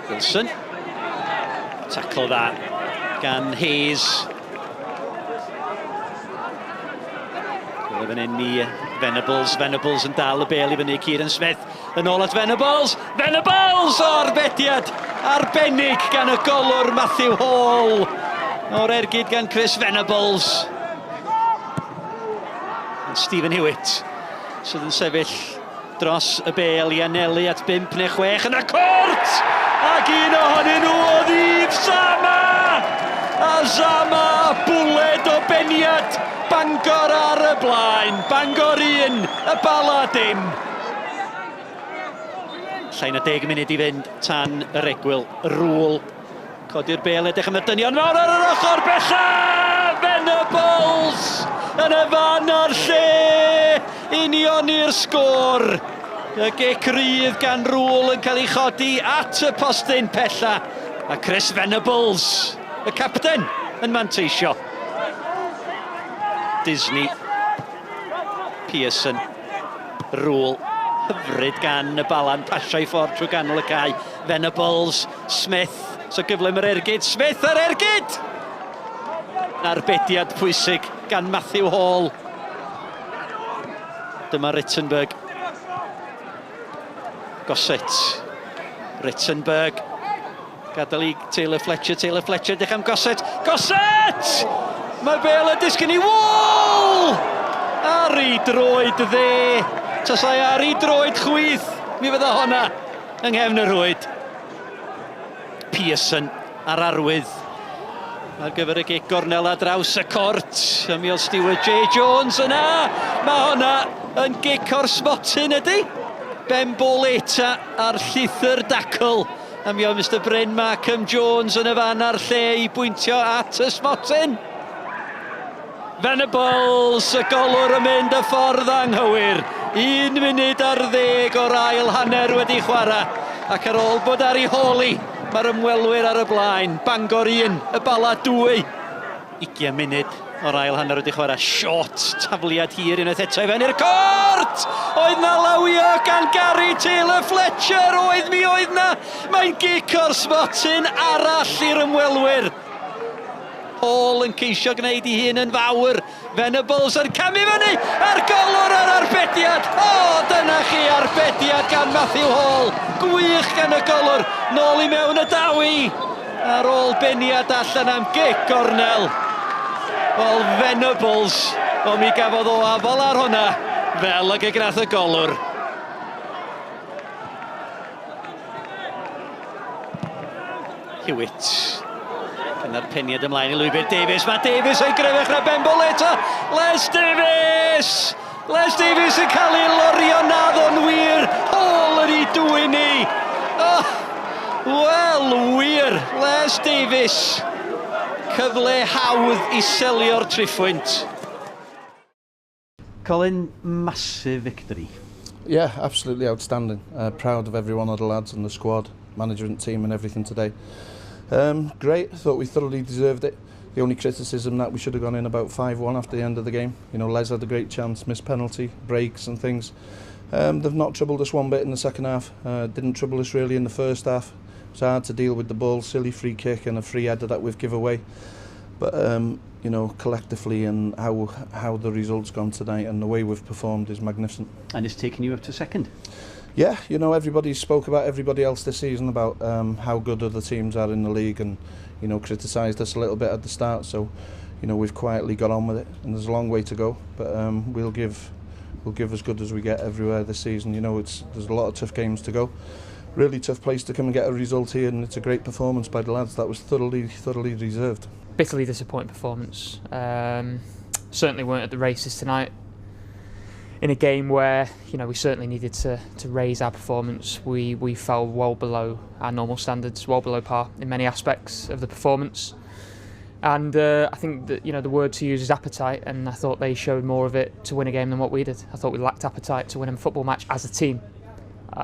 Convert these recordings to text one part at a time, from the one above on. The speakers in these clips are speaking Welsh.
Wilson. Tackle that gan Hayes. Yn un ni Venables yn dal y bel I fyny Kieran Smith yn ôl at Venables o'r betiad arbennig gan y golwr Matthew Hall o'r ergyd gan Chris Venables. Stephen Hewitt sydd yn sefyll dros y bel I anelu at 5 neu 6 yn y cwrt ac un ohonyn nhw oedd Yves Zama bwled o beniad Bangor ar y blaen, Bangor 1, y Bala dim. Llai na 10 munud I fynd tan yr egwyl, Rŵl. Codi'r bel edrych am y dynion mawr ar yr ochr bella! Venables yn y fan o'r lle, union i'r sgôr. Y gic rydd gan Rŵl yn cael ei chodi at y postyn pella. A Chris Venables, y capten, yn manteisio. Disney, Pearson, Rŵl, hyfryd gan y Bala'n pasio I ffordd trwy ganol y cae. Venables, Smith, so gyflym yr ergyd, Smith ar ergyd! Arbediad pwysig gan Matthew Hall. Dyma Rittenberg. Gossett, Rittenberg. Gadael I Taylor Fletcher, dych am Gossett. Gossett! Mae bel y disgyn I wall! Ar I droed dde. Tasai ar I droed chwyth. Mi fydda honna yng nghefn y rwyd. Pearson ar arwydd. Ar gyfer y gic gornel a draws y cort. Ymil Stewart J. Jones yna. Mae honna yn gic o'r smotin ydy. Ben Boleta ar llithyr dacl. Ymil Mr Bryn Markham Jones yn y fan ar lle I bwyntio at y smotin. Venables, y golwr yn mynd y ffordd anghywir. 1 munud ar 10 o'r ail hanner wedi chwarae. Ac ar ôl bod ar ei holi, mae'r ymwelwyr ar y blaen. Bangor 1, y Bala 2. 20 munud o'r ail hanner wedi chwarae. Short, tafliad hir unwaith eto I fewn i'r cort! Oedd na lawio gan Gary Taylor Fletcher, oedd mi oedd na. Mae'n gic o'r smotin arall i'r ymwelwyr. Hall yn ceisio gwneud I hun yn fawr. Venables yn camu fyny a'r golwr ar arbediad. O, dyna chi arbediad gan Matthew Hall. Gwych gan y golwr. Nôl I mewn y dawi. Ar ôl beniad allan am gic gornel. Wel, Venables. O, mi gafodd o afol ar hwnna. Fel ag y grath y golwr. Hewitt. Cynnar peniad ymlaen I Lwybr Davies. Mae Davies o'i grefych na Ben Boleta. Les Davies yn cael ei lorio naddo'n wir. Hall yn ei dwy'n ni. Oh, wel, wir. Les Davies. Cyfle hawdd I selio'r triphwynt. Colin, massive victory. Yeah, absolutely outstanding. Proud of every one of the lads and the squad, management team and everything today. Great, thought we thoroughly deserved it. The only criticism that we should have gone in about 5-1 after the end of the game. You know, Les had a great chance, missed penalty, breaks and things. They've not troubled us one bit in the second half. Didn't trouble us really in the first half. It was hard to deal with the ball, silly free kick and a free header that we've given away. But you know, collectively and how the results gone tonight and the way we've performed is magnificent. And it's taken you up to second? Yeah, you know, everybody spoke about everybody else this season about how good other teams are in the league and, you know, criticised us a little bit at the start. So, you know, we've quietly got on with it and there's a long way to go. But we'll give as good as we get everywhere this season. You know, there's a lot of tough games to go. Really tough place to come and get a result here, and it's a great performance by the lads. That was thoroughly deserved. Bitterly disappointing performance. Certainly weren't at the races tonight. In a game where, you know, we certainly needed to raise our performance, we fell well below our normal standards, well below par in many aspects of the performance. And I think that, you know, the word to use is appetite, and I thought they showed more of it to win a game than what we did. I thought we lacked appetite to win a football match as a team.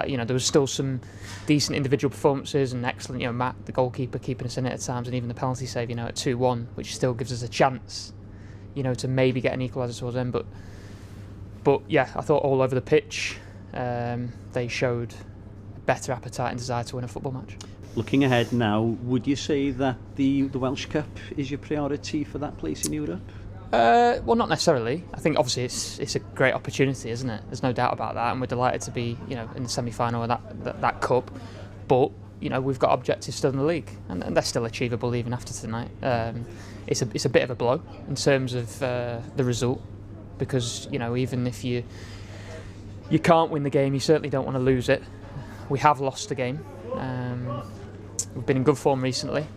You know, there was still some decent individual performances and excellent, you know, Matt, the goalkeeper, keeping us in it at times, and even the penalty save, you know, at 2-1, which still gives us a chance, you know, to maybe get an equaliser towards them. But yeah, I thought all over the pitch, they showed better appetite and desire to win a football match. Looking ahead now, would you say that the Welsh Cup is your priority for that place in Europe? Well, not necessarily. I think obviously it's a great opportunity, isn't it? There's no doubt about that, and we're delighted to be, in the semi-final of that cup. But we've got objectives still in the league, and they're still achievable even after tonight. It's a bit of a blow in terms of the result, because even if you can't win the game, you certainly don't want to lose it. We have lost the game. We've been in good form recently.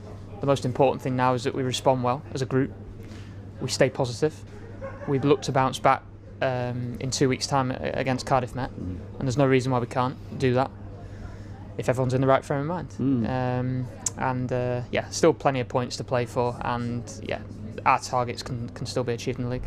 The most important thing now is that we respond well as a group. We stay positive. We look to bounce back in 2 weeks' time against Cardiff Met, and there's no reason why we can't do that if everyone's in the right frame of mind. Still plenty of points to play for, and our targets can still be achieved in the league.